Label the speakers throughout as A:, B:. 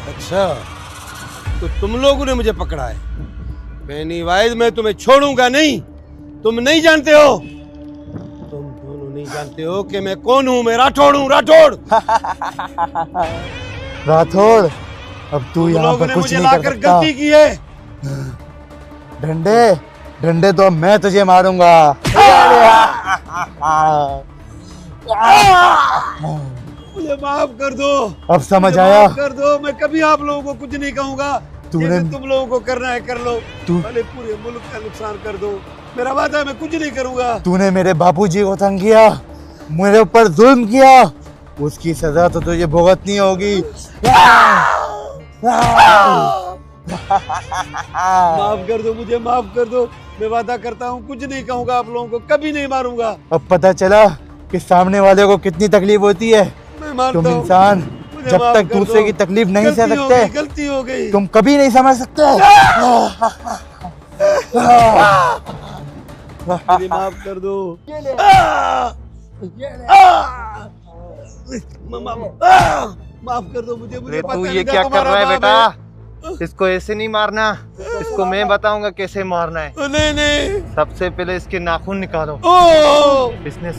A: अच्छा, तो तुम लोगों ने मुझे पकड़ा है। पेनीवाइज, मैं तुम्हें छोड़ूंगा नहीं। तुम नहीं जानते हो, तुम दोनों नहीं जानते हो कि मैं कौन हूँ। मैं राठौड़ हूँ, राठौड़।
B: राठौड़, अब तू यहाँ पर कुछ नहीं कर सकता।
A: गलती की है।
B: डंडे डंडे तो मैं तुझे मारूंगा।
A: मुझे माफ कर दो।
B: अब समझ आया?
A: माफ कर दो। मैं कभी आप लोगों को कुछ नहीं कहूंगा।
B: तूने
A: तुम लोगों को करना है कर लो। भले पूरे मुल्क का नुकसान कर दो, मेरा वादा है मैं कुछ नहीं करूंगा।
B: तूने मेरे बापूजी को तंग किया, मेरे ऊपर जुल्म किया, उसकी सजा तो तुझे भुगतनी होगी।
A: माफ कर दो, मुझे माफ कर दो। मैं वादा करता हूँ कुछ नहीं कहूंगा, आप लोगों को कभी नहीं मारूंगा।
B: अब पता चला कि सामने वाले को कितनी तकलीफ होती है। तुम इंसान जब तक दूसरे की तकलीफ नहीं सह सकते,
A: गलती हो गई,
B: तुम कभी नहीं समझ सकते।
A: माफ कर दो। माफ कर दो मुझे। मुझे
C: तू ये क्या कर रहा है बेटा? इसको ऐसे नहीं मारना, इसको मैं बताऊंगा कैसे मारना है।
A: नहीं नहीं,
C: सबसे पहले इसके नाखून निकालो। इसने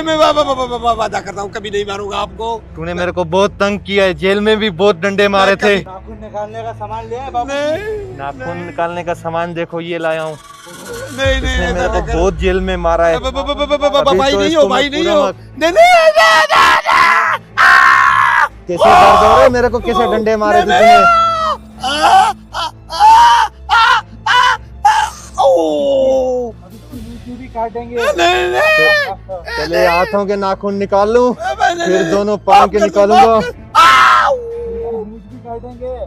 A: मैं वादा करता हूँ कभी नहीं मारूंगा आपको।
C: तूने मेरे को बहुत तंग किया है, जेल में भी बहुत डंडे मारे थे।
B: नाखून निकालने का सामान ले आए बाबू?
C: नाखून निकालने का सामान देखो ये लाया हूँ।
A: नहीं
C: इसने मेरे को बहुत जेल में मारा है।
A: भाई नहीं हो, भाई नहीं हो।
C: कैसे दर्द हो रहा है मेरे को? कैसे डंडे मारे थे तूने?
B: भी काटेंगे।
C: पहले हाथों के नाखून निकाल लूं, फिर दोनों पाँव के निकालूंगा।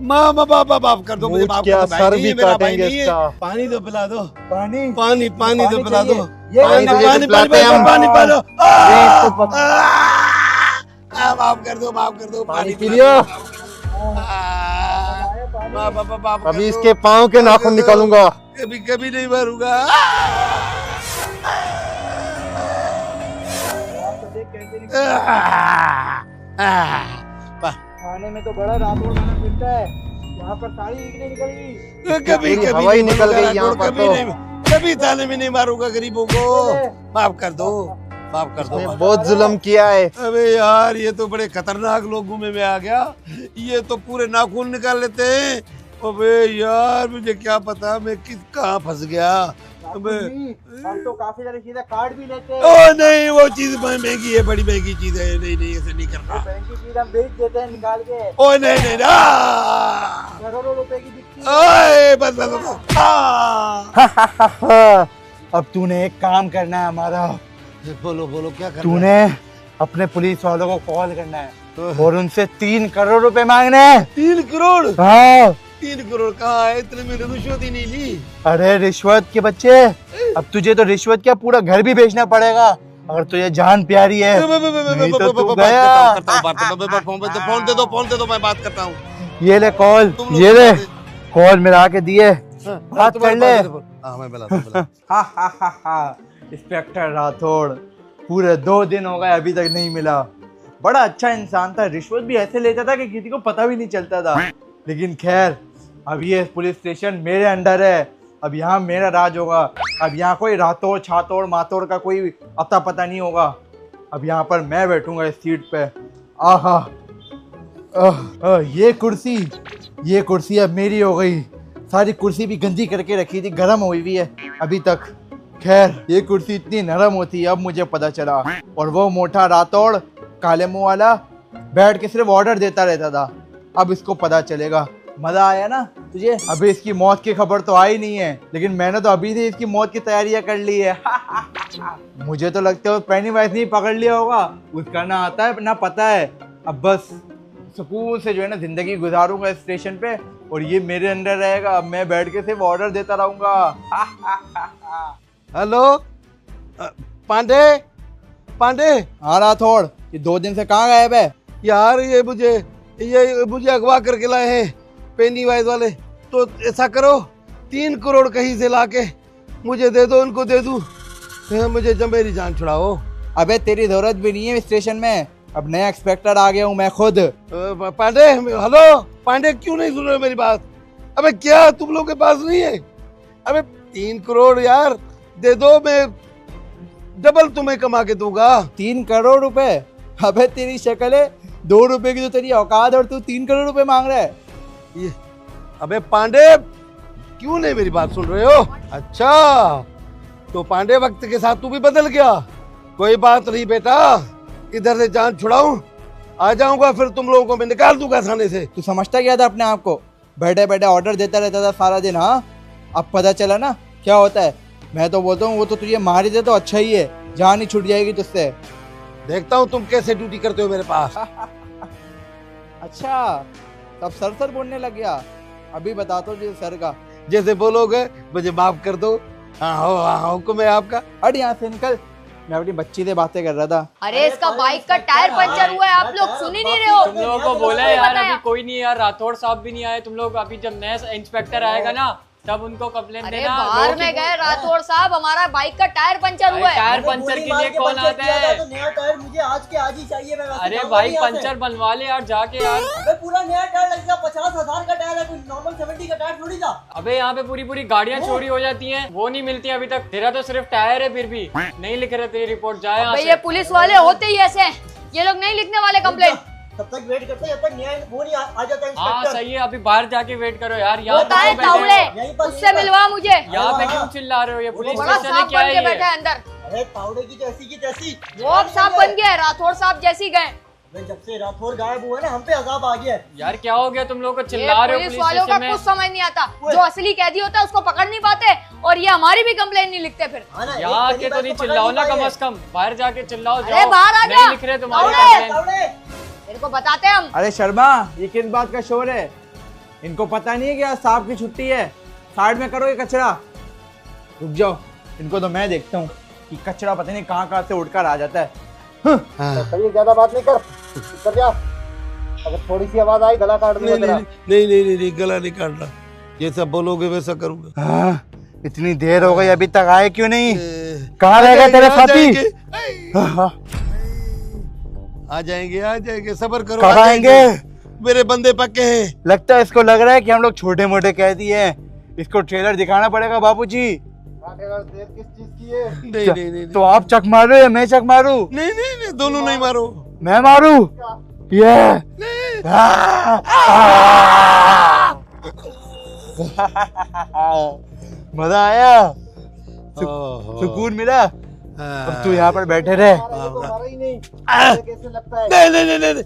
A: माफ कर दो मुझे।
C: क्या सर भी काटेंगे इसका।
A: पानी तो पिला दो।
B: पानी
A: पानी पानी तो पिला दो।
C: पानी
A: पिला दो। माफ कर दो, माफ कर दो।
C: पानी पी लियो। अभी इसके पाँव के नाखून निकालूंगा।
A: कभी कभी नहीं मारूंगा।
B: खाने में तो बड़ा राठौड़ बना फिरता है, यहाँ पर सारी ईंटें निकली।
A: कभी कभी
C: हवा ही निकल गई यहाँ पर तो।
A: कभी ताने में नहीं मारूंगा गरीबों को। माफ कर दो, माफ कर दो।
C: बहुत जुल्म किया है।
A: अबे यार, ये तो बड़े खतरनाक लोगों में मैं आ गया। ये तो पूरे नाखून निकाल लेते हैं। अबे यार, मुझे क्या पता मैं कहाँ फंस गया।
B: हम तो काफी सारी चीजें काट भी लेते हैं।
A: ओ नहीं, वो चीज महंगी है, बड़ी महंगी चीज है। नहीं नहीं, ऐसे नहीं करना।
B: महंगी चीज हम बेच देते हैं निकाल के।
A: ओ नहीं नहीं,
B: करोड़ों रुपए की बिकती है।
A: ओए बस बस।
B: अब तूने एक काम करना है हमारा।
A: बोलो बोलो, क्या करना है?
B: तूने अपने पुलिस वालों को कॉल करना है और उनसे 3 करोड़ रुपए मांगने हैं।
A: 3 करोड़?
B: हाँ।
A: 3 करोड़ कहाँ है? इतने मैंने रिश्वत ही नहीं ली।
B: अरे रिश्वत के बच्चे, अब तुझे तो रिश्वत क्या पूरा घर भी बेचना पड़ेगा अगर तुझे जान प्यारी है। नहीं तो तू गया।
A: फोन दे दो, फोन दे दो, मैं बात करता हूँ।
B: ये ले कॉल, ये ले कॉल मिला के दिए, बात कर ले।
A: हाँ मैं मिला।
B: इंस्पेक्टर राठौड़, पूरे 2 दिन हो गए अभी तक नहीं मिला। बड़ा अच्छा इंसान था, रिश्वत भी ऐसे लेता था कि किसी को पता भी नहीं चलता था। लेकिन खैर, अब ये पुलिस स्टेशन मेरे अंडर है, अब यहाँ मेरा राज होगा। अब यहाँ कोई राठौड़ छातौड़ मातौड़ का कोई अता पता नहीं होगा। अब यहाँ पर मैं बैठूंगा इस सीट पे। आहा, ये कुर्सी अब मेरी हो गई। सारी कुर्सी भी गंदी करके रखी थी, गर्म हुई हुई है अभी तक। खैर, ये कुर्सी इतनी नरम होती है अब मुझे पता चला। और वो मोटा राठौड़ काले मुंह वाला बैठ के सिर्फ ऑर्डर देता रहता था। अब इसको पता चलेगा। मजा आया ना तुझे? अभी इसकी मौत की खबर तो आई नहीं है, लेकिन मैंने तो अभी से इसकी मौत की तैयारियां कर ली है। मुझे तो लगता है पेनीवाइज नहीं पकड़ लिया होगा, उसका ना आता है ना पता है। अब बस सुकून से जो है ना जिंदगी गुजारूंगा इस स्टेशन पे, और ये मेरे अंदर रहेगा। अब मैं बैठ के सिर्फ ऑर्डर देता रहूंगा।
A: हेलो पांडे, पांडे।
B: हाँ राठौड़, ये 2 दिन से कहाँ गायब है?
A: यार ये मुझे अगवा करके लाए हैं पेनी वाइज वाले। तो ऐसा करो 3 करोड़ कहीं से लाके मुझे दे दो, उनको दे दूं, मुझे मेरी जान छुड़ाओ।
B: अबे तेरी जरूरत भी नहीं है स्टेशन में, अब नया इंस्पेक्टर आ गया हूँ मैं खुद।
A: पांडे, हेलो पांडे, क्यों नहीं सुन रहे मेरी बात? अबे क्या तुम लोग के पास नहीं है? अबे 3 करोड़ यार दे दो, मैं डबल तुम्हें कमा के दूंगा।
B: 3 करोड़ रुपए? अबे तेरी शक्ल है, 2 रुपए की तो तेरी औकात और तू 3 करोड़ रुपए मांग रहा है।
A: ये अबे पांडे, क्यों नहीं मेरी बात सुन रहे हो? अच्छा तो पांडे वक्त के साथ तू भी बदल गया। कोई बात नहीं बेटा, इधर से जान छुड़ाऊं, आ जाऊंगा, फिर तुम लोगों को मैं निकाल दूंगा थाने से।
B: तू समझता क्या था अपने आप को? बैठे बैठे ऑर्डर देता रहता था सारा दिन। हाँ, अब पता चला ना क्या होता है। मैं तो बोलता हूँ वो तो तुझे मार ही दे तो अच्छा ही है, जान ही छूट जाएगी तुझसे।
A: देखता हूँ तुम कैसे ड्यूटी करते हो मेरे पास।
B: अच्छा, तब सर बोलने लग गया। अभी बताता हूँ तुझे सर का।
A: जैसे बोलोगे मुझे माफ कर दो। हाँ, हुक्म है आपका।
B: हट यहाँ से, निकल। मैं अपनी बच्ची से बातें कर रहा था।
D: अरे इसका बाइक का टायर पंचर हुआ है, आप लोग सुन ही नहीं रहे हो।
E: तुम लोगों को बोला है यार, अभी कोई नहीं यार, राठौड़ साहब भी नहीं आए। तुम लोग अभी जब नया इंस्पेक्टर आएगा ना तब उनको कंप्लेंट
D: अरे
E: देना।
D: बाहर में गए राठौड़ साहब, हमारा बाइक का टायर पंचर हुआ है।
E: टायर पंचर के लिए कौन आता है?
F: तो नया टायर मुझे आज के आज ही चाहिए। मैं वैसे
E: अरे
F: जाऊंगा
E: भाई
F: नहीं यहाँ से।
E: पंचर बनवा ले यार जाके यार।
F: अबे पूरा नया टायर लगेगा, 50,000 का टायर है, कोई नॉर्मल 70 का टायर थोड़ी था।
E: अबे यहाँ पे पूरी गाड़ियाँ चोरी हो जाती हैं, वो नहीं मिलती अभी तक। तेरा तो सिर्फ टायर है, फिर भी नहीं लिख रहे तेरी रिपोर्ट। जाए यहाँ
D: भाई
E: से।
D: ये पुलिस वाले होते ही ऐसे हैं, ये लोग नहीं लिखने वाले कंप्लेंट।
F: तब तक वेट करते हैं जब तक नया वो नहीं आ जाता
E: हाँ
F: इंस्पेक्टर।
E: सही है, अभी बाहर जाके वेट करो यार। यहाँ
D: होता है
E: पे क्यों बैठे हो?
D: तावड़े,
F: यहीं पर-
D: उससे मिलवा मुझे।
E: यहाँ पे क्यों चिल्ला रहे हो? ये पुलिस
D: बड़ा
E: स्टेशन है
D: सांप
E: क्या
D: बन
E: है
D: के
E: ये?
D: बैठा है अंदर।
F: अरे तावड़े की जैसी की तैसी।
D: वो अब सांप बन गया है, राठौड़ साहब जैसी गए।
F: अबे जब से राठौर गायब हुआ है ना, हम पे अजाब आ गया है।
E: यार क्या हो गया तुम लोगों को
D: ये
E: चिल्ला रहे हो
D: पुलिस
E: पुलिस
D: वालों का
E: स्टेशन में?
D: कुछ समझ नहीं आता, जो असली कैदी होता है उसको पकड़ नहीं पाते, और ये हमारी भी कंप्लेंट नहीं लिखते फिर।
F: हाँ ना,
E: यहाँ
F: एक
E: आके
F: पहली
E: तो नहीं
F: बात
E: चिल्लाओ ना,
F: पकड़
E: कम
F: नहीं
E: से कम बाहर जाके चिल्लाओ।
D: अरे
E: जाओ,
D: बाहर आ जा।
E: नहीं लिख रहे तुम्हारी
D: तावड़े।
F: पाए।
E: कंप्लेंट।
F: तावड़े
D: तेरे को बताते हैं हम।
B: अरे शर्मा, ये किस बात का शोर है? इनको पता नहीं है कि आज साहब की छुट्टी है। साइड में करो ये कचरा। रुक जाओ, इनको तो मैं देखता हूँ कि कचरा पता नहीं कहाँ से उड़कर आ जाता है।
F: सही, ज्यादा बात नहीं कर जा। अगर थोड़ी सी आवाज आई गला काट दूंगा तेरा।
A: नहीं, गला नहीं काटना। जैसा बोलोगे वैसा करूंगा।
B: हाँ, इतनी देर हो गई, अभी तक आए क्यों नहीं?
A: ए,
B: कहाँ रह गए तेरे
A: आ
B: साथी?
A: जाएंगे।
B: हाँ,
A: आ जाएंगे, सब्र करो।
B: कब
A: आ
B: आएंगे?
A: मेरे बंदे पक्के हैं।
B: लगता है इसको लग रहा है कि हम लोग छोटे मोटे कैदी हैं। इसको ट्रेलर दिखाना पड़ेगा बाबूजी।
F: देर किस चीज की है?
A: नहीं,
B: तो आप चक मारो या मैं चक मारू?
A: नहीं, दोनों नहीं मारो।
B: मैं मारू? ये मजा आया, सुकून मिला। अब तू यहाँ पर बैठे रहे।
F: मारा ही नहीं, कैसे लगता है?
A: नहीं।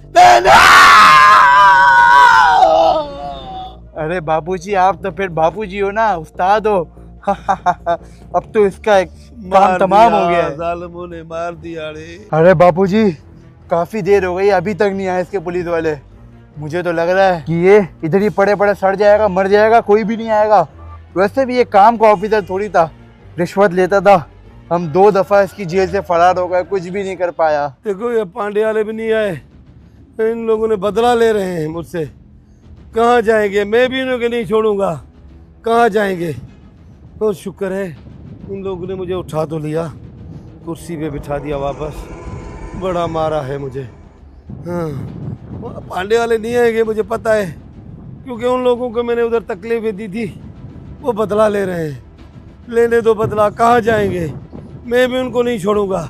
B: अरे बाबूजी, आप तो फिर बाबूजी हो ना, उस्ताद हो। अब तो इसका एक काम तमाम हो गया है।
A: जालिमों ने मार दिया रे।
B: अरे बाबूजी, काफी देर हो गई, अभी तक नहीं आए इसके पुलिस वाले। मुझे तो लग रहा है कि ये इधर ही पड़े पड़े सड़ जाएगा, मर जाएगा, कोई भी नहीं आएगा। वैसे भी ये काम का ऑफिसर थोड़ी था, रिश्वत लेता था। हम 2 दफा इसकी जेल से फरार हो गए, कुछ भी नहीं कर पाया।
A: देखो ये पांडे वाले भी नहीं आए, इन लोगों ने बदला ले रहे हैं मुझसे। कहाँ जाएंगे? मैं भी इन्हें नहीं छोड़ूंगा। कहाँ जाएंगे? बहुत शुक्र है उन लोगों ने मुझे उठा तो लिया, कुर्सी पे बिठा दिया वापस। बड़ा मारा है मुझे। हाँ, पांडे वाले नहीं आएंगे मुझे पता है, क्योंकि उन लोगों को मैंने उधर तकलीफें दी थी, वो बदला ले रहे हैं। लेने दो बदला, कहाँ जाएंगे? मैं भी उनको नहीं छोड़ूंगा।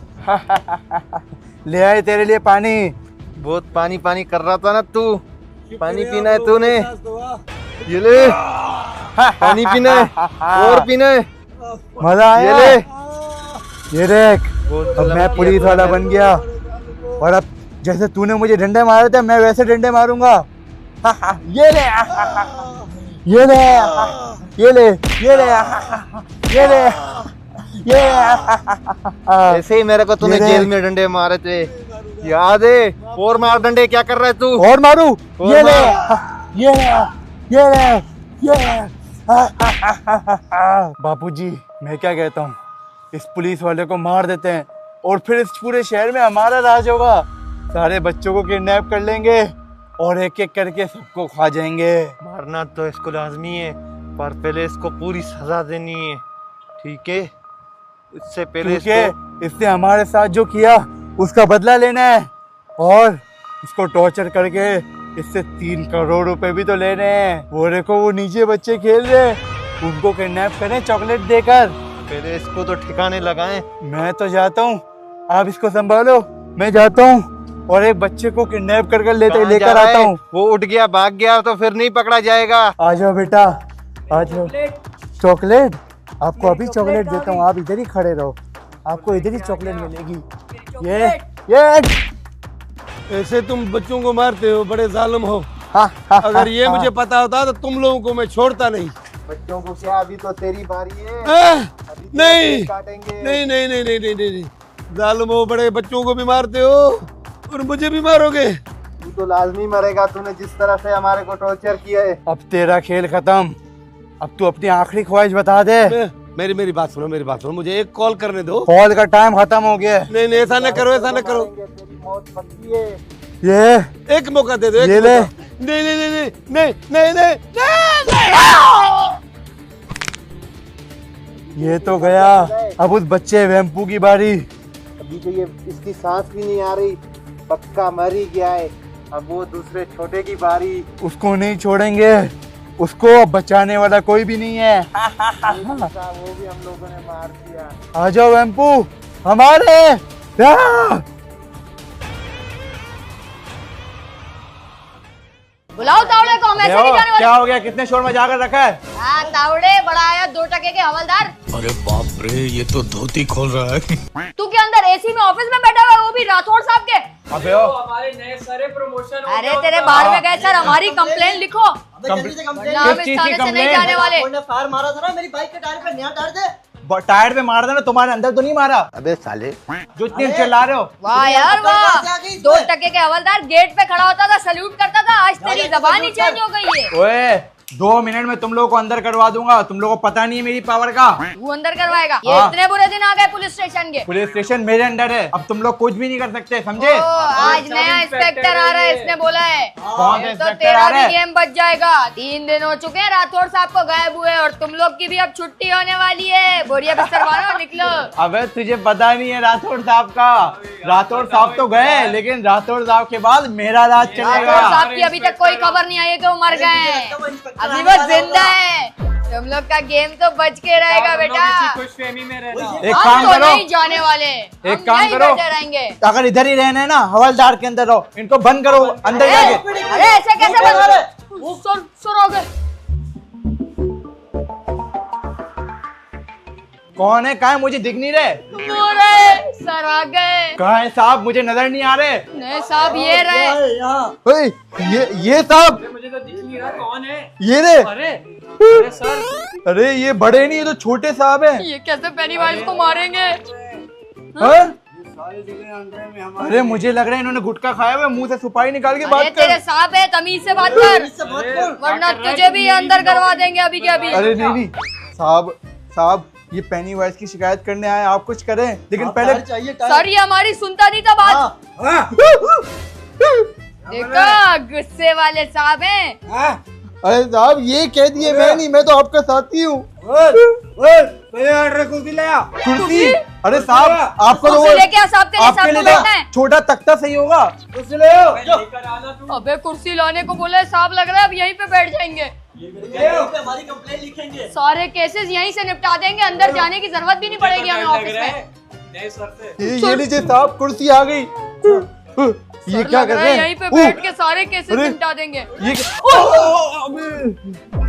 B: ले आए तेरे लिए पानी।
C: बहुत पानी पानी कर रहा था ना तू। पानी पीना है तूने? ये ले पानी पीना है, और पीना है।
B: मजा
C: ये
B: आया?
C: ले।
B: ये देख, अब मैं पुलिस वाला बन गया, और अब जैसे तूने मुझे डंडे मारे थे, मैं वैसे डंडे मारूंगा। ये ले, ये ले, ये ले, ये ले, ये ले, ये
C: ऐसे ही मेरे को तूने
B: ये देख।
C: जेल में डंडे मारे थे, याद है? और मार डंडे, क्या कर रहा है तू?
B: और मारू?
C: और
B: ये ले,
C: मार।
B: ये ले, ये ले, ये ले। बापूजी, मैं क्या कहता हूँ, इस पुलिस वाले को मार देते हैं और फिर इस पूरे शहर में हमारा राज होगा। सारे बच्चों को किडनैप कर लेंगे और एक एक करके सबको खा जाएंगे।
C: मारना तो इसको लाजमी है, पर पहले इसको पूरी सजा देनी है, ठीक है? इससे पहले
B: क्योंकि इसने हमारे साथ जो किया उसका बदला लेना है और इसको टॉर्चर करके इससे 3 करोड़ रुपए भी तो लेने हैं। वो देखो वो नीचे बच्चे खेल रहे, उनको किडनैप करें चॉकलेट देकर।
C: पहले इसको तो ठिकाने लगाएं।
B: मैं तो जाता हूँ, आप इसको संभालो, मैं जाता हूँ और एक बच्चे को किडनैप कर
C: कहाँ
B: लेकर
C: जा रहा
B: आता
C: है?
B: हूँ।
C: वो उठ गया, भाग गया तो फिर नहीं पकड़ा जाएगा।
B: आ जाओ बेटा, आ जाओ। चॉकलेट आपको अभी चॉकलेट देता हूँ, आप इधर ही खड़े रहो, आपको इधर ही चॉकलेट मिलेगी। ये
A: ऐसे तुम बच्चों को मारते हो, बड़े जालिम हो।
B: हाँ,
A: अगर ये मुझे पता होता तो तुम लोगों को मैं छोड़ता नहीं।
F: बच्चों को क्या, अभी तो तेरी बारी है। अभी
A: नहीं
F: काटेंगे।
A: नहीं नहीं नहीं नहीं नहीं नहीं जालिम हो, बड़े बच्चों को भी मारते हो और मुझे भी मारोगे।
F: तू तो लाजमी मरेगा, तूने जिस तरह से हमारे को टॉर्चर किया है।
B: अब तेरा खेल खत्म, अब तू अपनी आखिरी ख्वाहिश बता दे।
A: मेरी बात सुनो, मेरी बात सुनो, मुझे एक कॉल करने दो।
B: कॉल का टाइम खत्म हो गया।
A: नहीं नहीं ऐसा न करो, ऐसा न करो।
F: तेरी मौत पक्की है।
B: ये
A: एक मौका दे दो, एक
B: ये ले।
A: मौका। नहीं नहीं नहीं नहीं नहीं नहीं नहीं नहीं।
B: ये तो गया, अब उस बच्चे वेम्पू की बारी।
F: अभी तो ये इसकी सांस भी नहीं आ रही, पक्का मर ही गया है। अब वो दूसरे छोटे की बारी।
B: उसको नहीं छोड़ेंगे, उसको अब बचाने वाला कोई भी नहीं है।
F: वो भी हम लोगों ने मार दिया।
B: आ जाओ वेम्पू हमारे।
D: बुलाओ तावड़े को, हम ऐसे नहीं जाने वाले।
B: क्या हो गया, कितने शोर मचा कर रखा है?
D: हाँ तावड़े, बड़ा आया 2 टके के हवलदार।
G: अरे बाप रे, ये तो धोती खोल रहा है।
D: तू के अंदर एसी में ऑफिस में बैठा हुआ है, वो भी राठौड़ साहब के।
B: अबे ओ,
E: हमारे नए सारे प्रमोशन हो
D: अरे
E: गया
D: तेरे
E: उनका।
D: बाहर में गए सर, हमारी कंप्लेन लिखो, वरना हम
B: किस
D: इस
B: चीज की
D: थाने से नहीं
B: complaint?
D: जाने वाले।
F: फायर मारा था ना मेरी बाइक के टायर पे, नया टायर दे।
B: टायर पे मार देना, तुम्हारे अंदर तो नहीं मारा
F: अबे साले,
B: जो इतने चिल्ला रहे हो।
D: वाह यार वाह, 2 टके के हवलदार गेट पे खड़ा होता था, सल्यूट करता था, आज तेरी जबान ही चेंज हो गई है।
B: ओए 2 मिनट में तुम लोगों को अंदर करवा दूंगा, तुम लोगों को पता नहीं है मेरी पावर का।
D: तू अंदर करवाएगा? ये
B: हाँ।
D: इतने बुरे दिन आ गए पुलिस स्टेशन के।
B: पुलिस स्टेशन मेरे अंडर है, अब तुम लोग कुछ भी नहीं कर सकते, समझे?
D: ओ, आज नया इंस्पेक्टर आ रहा है, इसने बोला है।
B: कौन सा
D: ये तो
B: इंस्पेक्टर
D: तेरा
B: आ रहा
D: भी
B: है?
D: गेम बच जाएगा। 3 दिन हो चुके हैं राठौड़ साहब को गायब हुए, और तुम लोग की भी अब छुट्टी होने वाली है। बोरिया बिस्तर मारो, निकलो।
B: अबे तुझे पता नहीं है राठौड़ साहब का, राठौड़ साहब तो गए, लेकिन राठौड़ साहब के बाद मेरा राज
D: राठौड़
B: चलेगा।
D: साहब की अभी तक कोई खबर नहीं आई है कि वो मर गए हैं, अभी वो जिंदा है। तुम लोग का गेम तो बच के रहेगा
E: हम लोग
D: बेटा।
E: इसी खुशफहमी में रहना।
B: एक
D: हम
B: काम
D: तो
B: करो,
D: नहीं जाने वाले,
B: एक काम
D: यहीं
B: करो।
D: बैठे रहेंगे।
B: अगर इधर ही रहना है ना, हवलदार के अंदर रहो, इनको बंद करो अंदर जाके।
D: अरे ऐसे कैसे बंद? सुर हो गए।
B: कौन है, कहाँ है, मुझे दिख नहीं रहे।
D: मोरे सर आ गए।
B: कहाँ है साहब, मुझे नजर नहीं आ रहे।
D: नहीं साहब ये रहे।
B: ओए, ये साहब,
E: मुझे तो दिख नहीं रहा कौन है।
B: ये रे।
E: अरे सर,
B: अरे ये बड़े नहीं, ये तो छोटे साहब हैं।
D: ये कैसे पेनीवाइज को मारेंगे?
B: हाँ? अरे मुझे लग रहा है इन्होंने गुटखा खाया हुआ है, मुंह से सुपारी निकाल के
D: अरे
B: बात
D: तेरे
B: कर।
D: साहब है, तमीज से बात कर, वरना तुझे भी अंदर करवा देंगे अभी के अभी।
B: अरे नहीं नहीं साहब, ये पेनी वाइज की शिकायत करने आए, आप कुछ करें, लेकिन पहले
D: सर ये हमारी सुनता नहीं था बात। देखो गुस्से वाले साहब हैं।
B: अरे साहब ये कह दिए, मैं नहीं, मैं तो आपका साथी हूँ। कुर्सी, अरे साहब आपको तो
D: कुर्सी लेके आ साहब, तेरे
B: आपके
D: साथ
B: लिए
D: में बैठना है।
B: छोटा तख्ता सही होगा।
E: लेकर आना तू।
D: अबे कुर्सी लाने को बोला है, साहब लग रहा है अब यहीं पे बैठ जाएंगे।
F: हमारी कंप्लेंट लिखेंगे।
D: सारे केसेस यहीं से निपटा देंगे, अंदर जाने की जरूरत भी नहीं पड़ेगी हमें ऑफिस में।
E: नए सर से।
B: ये लीजिए साहब, कुर्सी आ गई। ये
D: सर
B: क्या
D: लग
B: कर
D: रहा
B: रहे
D: है
B: हैं?
D: यहीं पे बैठ के सारे केसेस
B: अरे!
D: निपटा देंगे।
B: ये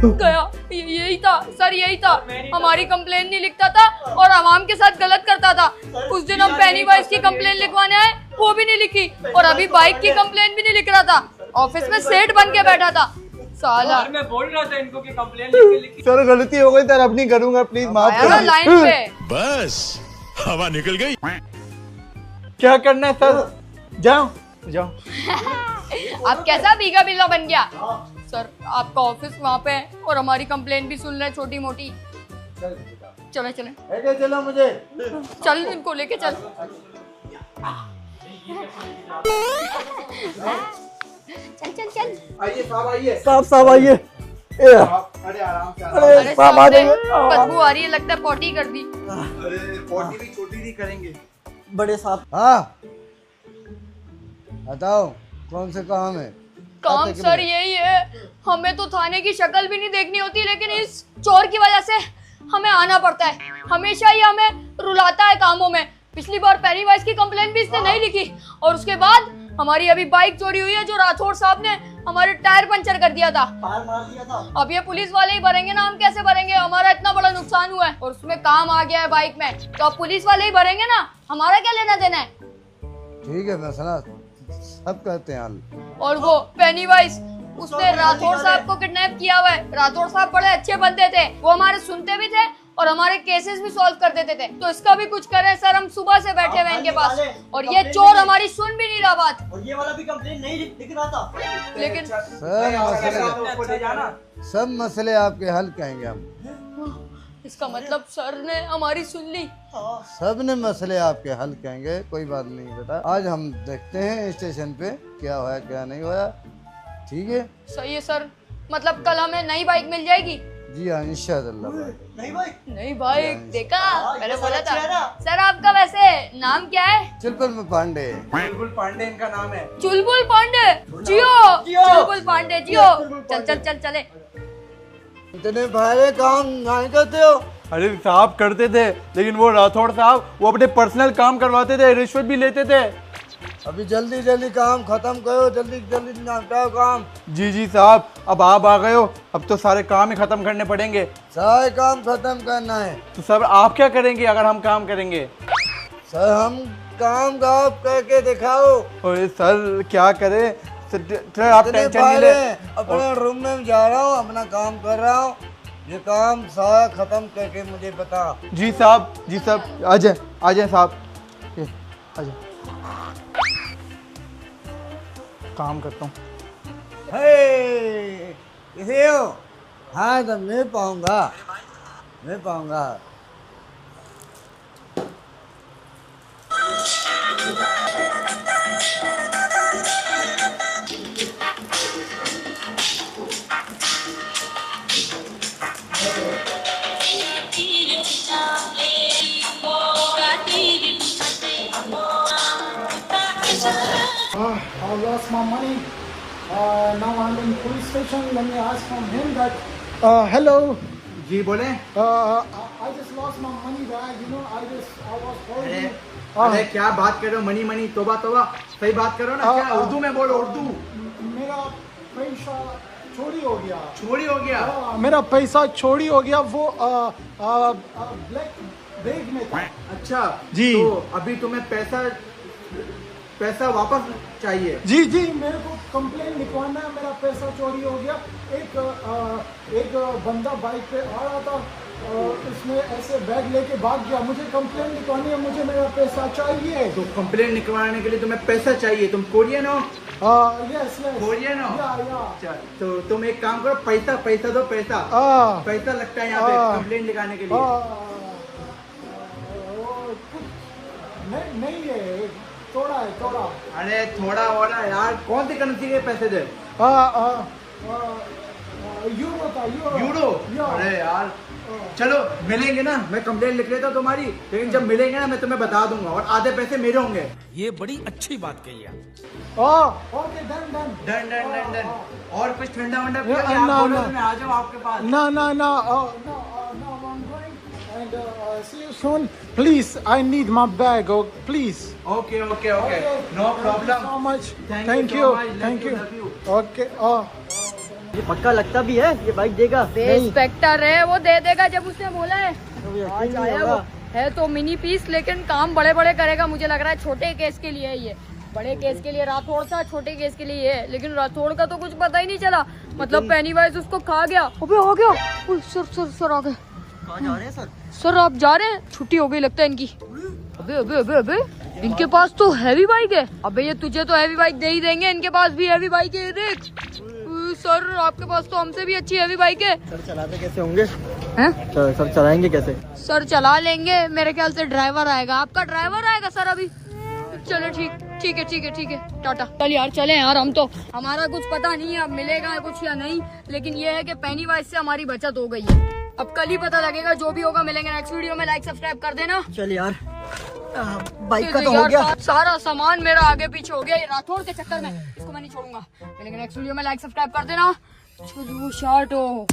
D: गया, यही था सर, यही था। हमारी कंप्लेन नहीं लिखता था और आवाम के साथ गलत करता था। उस दिन हम पेनीवाइज की कंप्लेन लिखवाने आए, वो भी नहीं लिखी, और अभी बाइक की कंप्लेन भी नहीं लिख रहा था। ऑफिस में सेठ बन के बैठा था साला।
E: सर मैं बोल रहा था इनको कि कंप्लेन लिख
B: सर गलती हो गई सर, अब नहीं करूंगा, प्लीज माफ
D: आया ना
B: कर।
D: लाइन पे।
G: बस हवा निकल गई।
B: क्या करना है सर? जाओ जाओ।
D: अब कैसा भीगा बिल्ला बन गया? सर आपका ऑफिस वहाँ पे है और हमारी कंप्लेन भी सुन रहे छोटी मोटी। चले चले
F: चलो मुझे।
D: चल, इनको लेके चल। चल चल चल।
B: आइए साहब, आइए
C: साहब आइए।
B: अरे आराम से
D: अरे सामने बदबू आ रही है, लगता है पॉटी कर दी।
B: अरे पोटी भी छोटी नहीं करेंगे।
C: बड़े साहब।
H: हाँ बताओ कौन से काम है?
D: काम सर यही है, हमें तो थाने की शक्ल भी नहीं देखनी होती, लेकिन इस चोर की वजह से हमें आना पड़ता है। हमेशा ही हमें रुलाता है कामों में। पिछली बार पेनीवाइज की कंप्लेंट भी इसने नहीं लिखी, और उसके बाद हमारी अभी बाइक चोरी हुई है, जो राठौड़ साहब ने हमारे टायर पंचर कर दिया था,
C: मार दिया था।
D: अब ये पुलिस वाले ही भरेंगे ना, हम कैसे भरेंगे? हमारा इतना बड़ा नुकसान हुआ है और उसमें काम आ गया है बाइक में, तो अब पुलिस वाले ही भरेंगे ना, हमारा क्या लेना देना है?
H: ठीक है मसला सब कहते हैं हल।
D: और वो पेनीवाइज, उसने राठौड़ साहब को किडनैप किया हुआ है। राठौड़ साहब बड़े अच्छे बंदे थे, वो हमारे सुनते भी थे और हमारे केसेस भी सॉल्व कर देते थे। तो इसका भी कुछ करें सर, हम सुबह से बैठे हुए इनके पास, और ये चोर हमारी सुन भी नहीं रहा बात।
C: और ये वाला भी कंप्लेंट नहीं लिख रहा था,
D: लेकिन
H: सब मसले आपके हल कहेंगे हम।
D: इसका मतलब सर ने हमारी सुन ली।
H: सब ने मसले आपके हल कहेंगे, कोई बात नहीं बेटा। आज हम देखते हैं स्टेशन पे क्या होया क्या नहीं होया। ठीक है
D: सही है सर, मतलब कल हमें नई बाइक मिल जाएगी?
H: जी हाँ इंशाअल्लाह।
C: नहीं भाई।
D: नई बाइक, देखा मैंने
C: ये
D: बोला
C: सर अच्छा है
D: था।
C: ना?
D: सर आपका वैसे नाम क्या है?
H: चुलबुल में पांडे।
B: बिल्कुल पांडे इनका नाम है।
D: चुलबुल पांडे। जियो चुलबुल पांडे, जियो। चल चल चल चले।
H: इतने भारे काम नहीं करते हो?
B: अरे साहब करते थे, लेकिन वो राठौड़ साहब वो अपने पर्सनल काम करवाते थे, रिश्वत भी लेते थे।
H: अभी जल्दी जल्दी काम खत्म करो, जल्दी जल्दी निपटाओ काम।
B: जी साहब, अब आप आ गए हो, अब तो सारे काम ही खत्म करने पड़ेंगे।
H: सारे काम खत्म करना है।
B: तो सर आप क्या करेंगे अगर हम काम करेंगे?
H: सर हम काम आप करके दिखाओ।
B: अरे सर क्या करें सर, आप
H: इतने
B: टेंशन नहीं
H: भारे
B: ले।
H: हैं। अपने रूम में जा रहा हूँ, अपना काम कर रहा हूँ। ये काम सारा खत्म करके मुझे बता।
B: जी साहब आ जाए साहब, आ जाए। काम करता हूँ।
H: किसे हो? हाँ तो मैं पाऊंगा।
I: I lost my money. Now I'm in police station. Let me ask from him that. Hello.
B: जी बोले।
I: I just lost my money bag. You know, I was holding.
B: अरे क्या बात कर रहे हो? मनी तोबा सही बात करो ना। क्या उर्दू में बोलो, उर्दू।
I: मेरा पैसा चोरी हो गया।
B: चोरी हो गया?
I: मेरा पैसा चोरी हो गया, वो ब्लैक बैग में था।
B: अच्छा
I: जी।
B: तो अभी तुम्हें पैसा वापस चाहिए?
I: जी मेरे को कंप्लेन लिखवाना है, मेरा पैसा चोरी हो गया। एक बंदा बाइक पे आ रहा था, उसने ऐसे बैग लेके भाग गया। मुझे कंप्लेन लिखवानी है, मुझे मेरा पैसा चाहिए।
B: तो कंप्लेन लिखवाने के लिए तुम्हें पैसा चाहिए? तुम कोरियन हो?
I: यस
B: कोरियन हो?
I: या।
B: अच्छा, तो तुम एक काम करो, पैसा दो। पैसा लगता है यहाँ पे कंप्लेन लिखाने के लिए।
I: नहीं है, थोड़ा है।
B: अरे थोड़ा यार, कौन सी करेंसी के पैसे दे?
I: यूरो था।
B: यूरो? अरे यार चलो मिलेंगे ना, मैं कंप्लेन लिख लेता तुम्हारी, लेकिन जब मिलेंगे ना मैं तुम्हें बता दूंगा, और आधे पैसे मेरे होंगे।
G: ये बड़ी अच्छी बात कही है।
I: Okay done.
B: और कुछ ठंडा वंडा
I: Yeah,
B: पियोगे? आप
I: no,
B: बोलो
I: no.
B: तो मैं आ जाऊँ आपके पास।
I: No, I'm going and see you soon. Please, I need my bag. Oh, please.
B: Okay no problem.
I: So much.
B: Thank you so much. Love you.
I: Okay.
C: ये पक्का लगता भी है ये बाइक देगा?
D: इंस्पेक्टर है, वो दे देगा जब उसने बोला है। आज आया वो है तो मिनी पीस, लेकिन काम बड़े करेगा। मुझे लग रहा है छोटे केस के लिए है ये, बड़े केस के लिए राठौड़ था, छोटे केस के लिए है। लेकिन राठौड़ का तो कुछ पता ही नहीं चला, मतलब पेनीवाइज उसको खा गया। अबे आ गया। सर आ गए।
C: कहाँ जा रहे हैं सर?
D: सर आप जा रहे हैं? छुट्टी हो गई लगता है इनकी। अबे इनके पास तो हैवी बाइक है। अबे ये तुझे तो हैवी बाइक दे ही देंगे, इनके पास भी हैवी बाइक है। देख सर, आपके पास तो हमसे भी अच्छी हैवी बाइक है।
C: सर चलाते कैसे होंगे?
D: हैं?
C: सर चलाएंगे कैसे?
D: सर चला लेंगे, मेरे ख्याल से ड्राइवर आएगा। आपका ड्राइवर आएगा सर अभी। चलो ठीक है टाटा। चल यार चले यार, हम तो हमारा कुछ पता नहीं है अब मिलेगा कुछ या नहीं, लेकिन ये है कि पेनीवाइज से हमारी बचत हो गई है। अब कल ही पता लगेगा, जो भी होगा मिलेंगे नेक्स्ट वीडियो में। लाइक सब्सक्राइब कर देना।
B: चल यार बाइक का तो हो गया।
D: सारा सामान मेरा आगे पीछे हो गया ये राठौड़ के चक्कर में, इसको मैं नहीं छोड़ूंगा। मिलेंगे नेक्स्ट वीडियो में, लाइक सब्सक्राइब कर देना। चलो शार्ट हो।